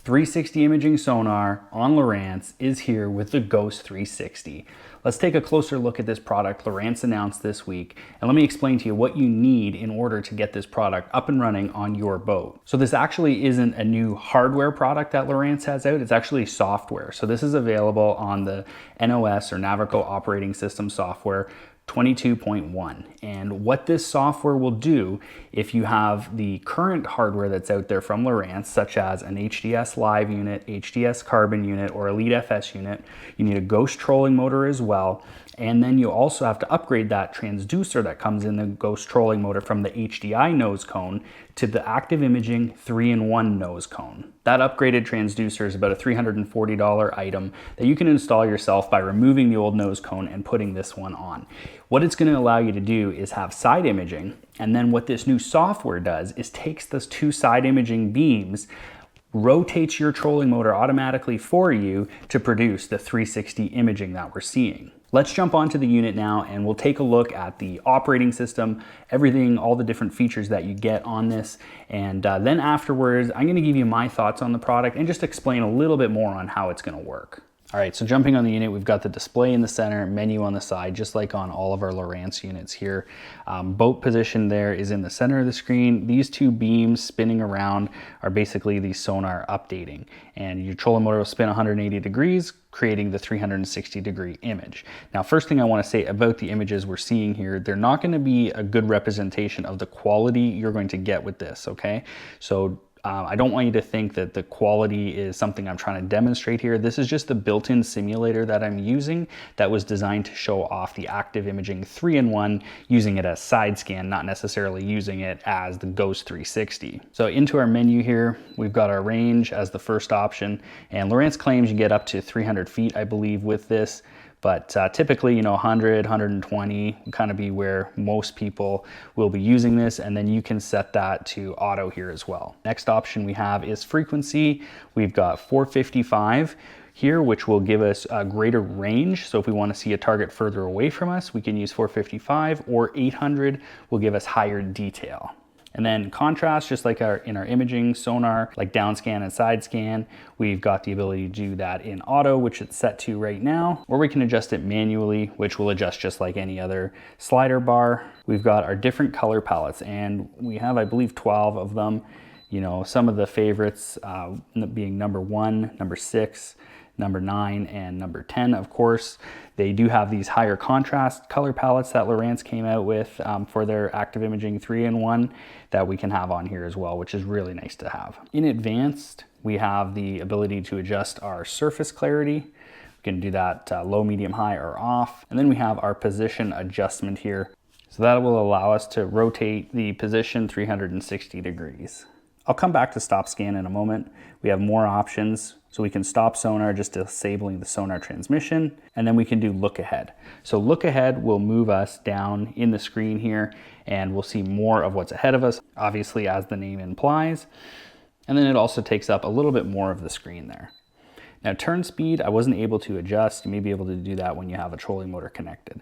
360 imaging sonar on Lowrance is here with the Ghost 360. Let's take a closer look at this product Lowrance announced this week, and let me explain to you what you need in order to get this product up and running on your boat. So this actually isn't a new hardware product that Lowrance has out, it's actually software. So this is available on the NOS or Navico operating system software 22.1. And what this software will do, if you have the current hardware that's out there from Lowrance, such as an HDS Live unit, HDS Carbon unit, or Elite FS unit, you need a Ghost trolling motor as well. And then you also have to upgrade that transducer that comes in the Ghost trolling motor from the HDI nose cone to the active imaging 3-in-1 nose cone. That upgraded transducer is about a $340 item that you can install yourself by removing the old nose cone and putting this one on. What it's going to allow you to do is have side imaging, and then what this new software does is takes those two side imaging beams, rotates your trolling motor automatically for you to produce the 360 imaging that we're seeing. Let's jump onto the unit now and we'll take a look at the operating system, everything, all the different features that you get on this. And then afterwards, I'm gonna give you my thoughts on the product and just explain a little bit more on how it's gonna work. All right, so jumping on the unit, we've got the display in the center, menu on the side, just like on all of our Lowrance units here. Boat position there is in the center of the screen. These two beams spinning around are basically the sonar updating. And your trolling motor will spin 180 degrees, creating the 360-degree image. Now, first thing I wanna say about the images we're seeing here, they're not gonna be a good representation of the quality you're going to get with this, okay? So I don't want you to think that the quality is something I'm trying to demonstrate here. This is just the built-in simulator that I'm using that was designed to show off the active imaging 3-in-1, using it as side scan, not necessarily using it as the Ghost 360. So into our menu here, we've got our range as the first option, and Lowrance claims you get up to 300 feet, I believe, with this. But typically, 100, 120 will kind of be where most people will be using this, and then you can set that to auto here as well. Next option we have is frequency. We've got 455 here, which will give us a greater range. So if we want to see a target further away from us, we can use 455, or 800 will give us higher detail. And then contrast, just like in our imaging sonar, like down scan and side scan, we've got the ability to do that in auto, which it's set to right now, or we can adjust it manually, which will adjust just like any other slider bar. We've got our different color palettes, and we have, I believe, 12 of them. Some of the favorites being number 1, number 6, number 9, and number 10, of course. They do have these higher contrast color palettes that Lowrance came out with for their active imaging 3-in-1 that we can have on here as well, which is really nice to have. In advanced, we have the ability to adjust our surface clarity. We can do that low, medium, high, or off. And then we have our position adjustment here. So that will allow us to rotate the position 360 degrees. I'll come back to stop scan in a moment. We have more options. So we can stop sonar, just disabling the sonar transmission, and then we can do look ahead. So look ahead will move us down in the screen here, and we'll see more of what's ahead of us, obviously, as the name implies. And then it also takes up a little bit more of the screen there. Now, turn speed, I wasn't able to adjust. You may be able to do that when you have a trolling motor connected.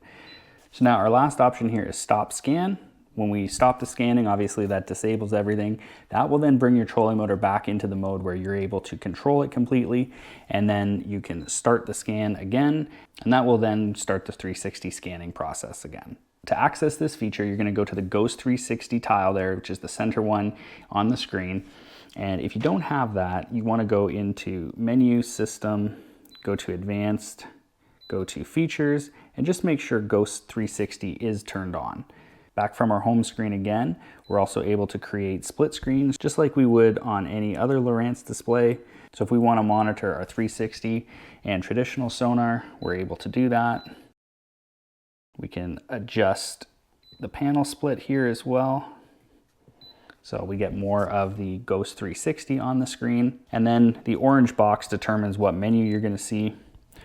So now our last option here is stop scan. When we stop the scanning, obviously that disables everything. That will then bring your trolling motor back into the mode where you're able to control it completely, and then you can start the scan again, and that will then start the 360 scanning process again. To access this feature, you're gonna go to the Ghost 360 tile there, which is the center one on the screen. And if you don't have that, you wanna go into Menu, System, go to Advanced, go to Features, and just make sure Ghost 360 is turned on. Back from our home screen again, we're also able to create split screens just like we would on any other Lowrance display. So if we want to monitor our 360 and traditional sonar, we're able to do that. We can adjust the panel split here as well. So we get more of the Ghost 360 on the screen. And then the orange box determines what menu you're going to see.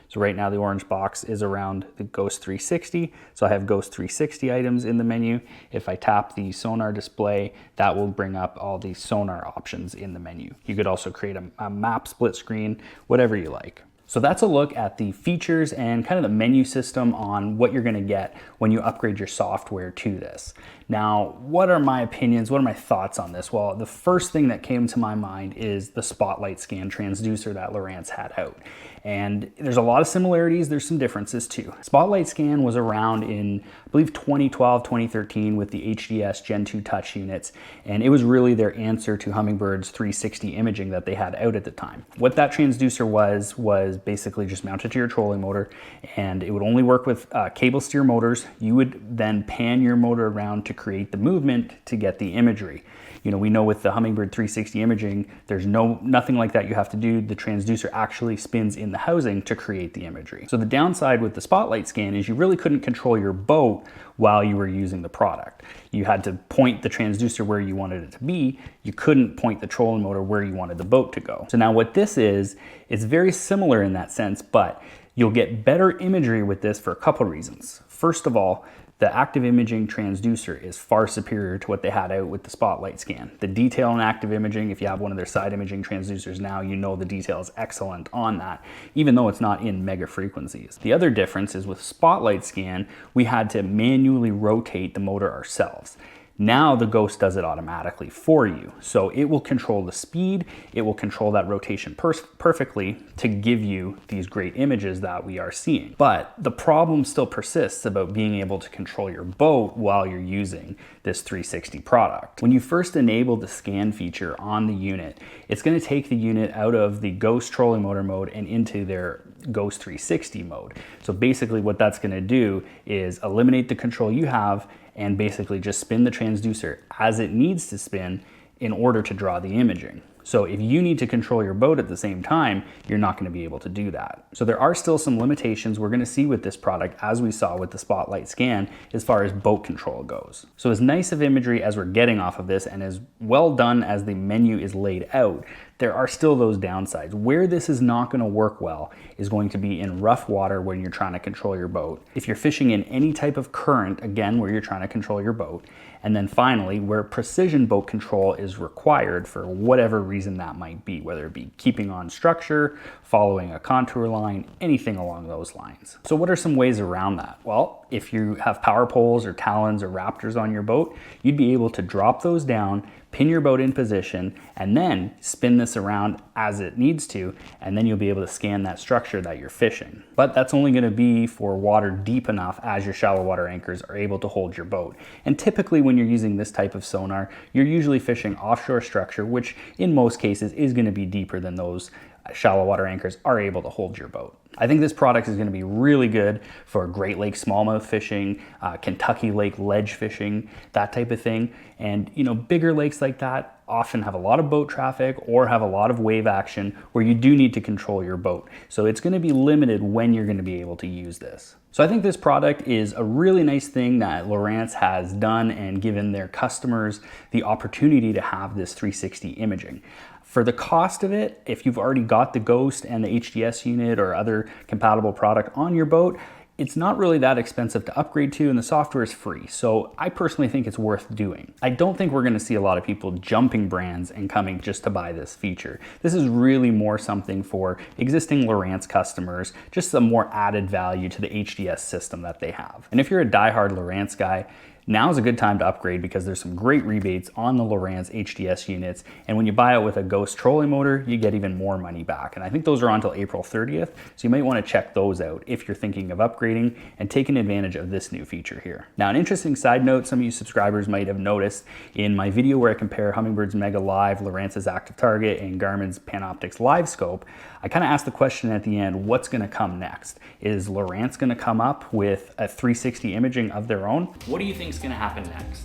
So right now the orange box is around the Ghost 360. So I have Ghost 360 items in the menu. If I tap the sonar display, that will bring up all the sonar options in the menu. You could also create a map split screen, whatever you like. So that's a look at the features and kind of the menu system on what you're going to get when you upgrade your software to this. Now, what are my opinions? What are my thoughts on this? Well, the first thing that came to my mind is the spotlight scan transducer that Lowrance had out. And there's a lot of similarities, there's some differences too. Spotlight scan was around in, I believe, 2012, 2013 with the HDS Gen 2 touch units, and it was really their answer to Hummingbird's 360 imaging that they had out at the time. What that transducer was basically just mounted to your trolling motor, and it would only work with cable steer motors. You would then pan your motor around to create the movement to get the imagery. You know, we know with the Hummingbird 360 imaging, there's nothing like that you have to do. The transducer actually spins in the housing to create the imagery. So the downside with the spotlight scan is you really couldn't control your boat while you were using the product. You had to point the transducer where you wanted it to be. You couldn't point the trolling motor where you wanted the boat to go. So now what this is, it's very similar in that sense, but you'll get better imagery with this for a couple reasons. First of all, the active imaging transducer is far superior to what they had out with the spotlight scan. The detail in active imaging, if you have one of their side imaging transducers now, you know the detail is excellent on that, even though it's not in mega frequencies. The other difference is with spotlight scan, we had to manually rotate the motor ourselves. Now the Ghost does it automatically for you. So it will control the speed, it will control that rotation perfectly to give you these great images that we are seeing. But the problem still persists about being able to control your boat while you're using this 360 product. When you first enable the scan feature on the unit, it's going to take the unit out of the Ghost trolling motor mode and into their Ghost 360 mode. So basically what that's going to do is eliminate the control you have and basically just spin the transducer as it needs to spin in order to draw the imaging. So if you need to control your boat at the same time, you're not going to be able to do that. So there are still some limitations we're going to see with this product, as we saw with the spotlight scan, as far as boat control goes. So as nice of imagery as we're getting off of this and as well done as the menu is laid out, there are still those downsides. Where this is not going to work well is going to be in rough water when you're trying to control your boat. If you're fishing in any type of current, again, where you're trying to control your boat. And then finally, where precision boat control is required for whatever reason that might be, whether it be keeping on structure, following a contour line, anything along those lines. So what are some ways around that? Well, if you have power poles or talons or raptors on your boat, you'd be able to drop those down, pin your boat in position, and then spin this around as it needs to, and then you'll be able to scan that structure that you're fishing. But that's only going to be for water deep enough as your shallow water anchors are able to hold your boat. And typically when you're using this type of sonar, you're usually fishing offshore structure, which in most cases is going to be deeper than those shallow water anchors are able to hold your boat. I think this product is going to be really good for Great Lakes smallmouth fishing, Kentucky Lake ledge fishing, that type of thing. And you know, bigger lakes like that often have a lot of boat traffic or have a lot of wave action where you do need to control your boat. So it's going to be limited when you're going to be able to use this. So I think this product is a really nice thing that Lowrance has done and given their customers the opportunity to have this 360 imaging. For the cost of it, if you've already got the Ghost and the HDS unit or other compatible product on your boat, it's not really that expensive to upgrade to, and the software is free. So I personally think it's worth doing. I don't think we're going to see a lot of people jumping brands and coming just to buy this feature. This is really more something for existing Lowrance customers, just some more added value to the HDS system that they have. And if you're a diehard Lowrance guy, now is a good time to upgrade because there's some great rebates on the Lowrance HDS units. And when you buy it with a Ghost trolling motor, you get even more money back. And I think those are on until April 30th. So you might want to check those out if you're thinking of upgrading and taking advantage of this new feature here. Now, an interesting side note, some of you subscribers might have noticed in my video where I compare Hummingbird's Mega Live, Lowrance's Active Target, and Garmin's Panoptix Live Scope, I kind of asked the question at the end, what's going to come next? Is Lowrance going to come up with a 360 imaging of their own? What do you think is going to happen next?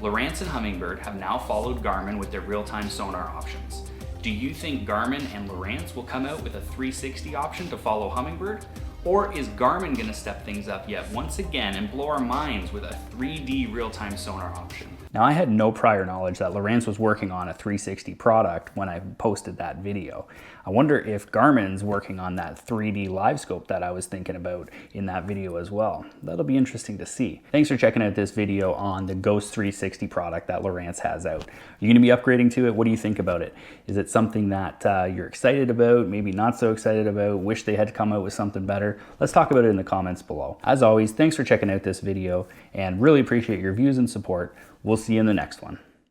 Lowrance and Hummingbird have now followed Garmin with their real-time sonar options. Do you think Garmin and Lowrance will come out with a 360 option to follow Hummingbird? Or is Garmin going to step things up yet once again and blow our minds with a 3D real-time sonar option? Now, I had no prior knowledge that Lowrance was working on a 360 product when I posted that video. I wonder if Garmin's working on that 3D live scope that I was thinking about in that video as well. That'll be interesting to see. Thanks for checking out this video on the Ghost 360 product that Lowrance has out. Are you gonna be upgrading to it? What do you think about it? Is it something that you're excited about, maybe not so excited about, wish they had come out with something better? Let's talk about it in the comments below. As always, thanks for checking out this video and really appreciate your views and support. We'll see you in the next one.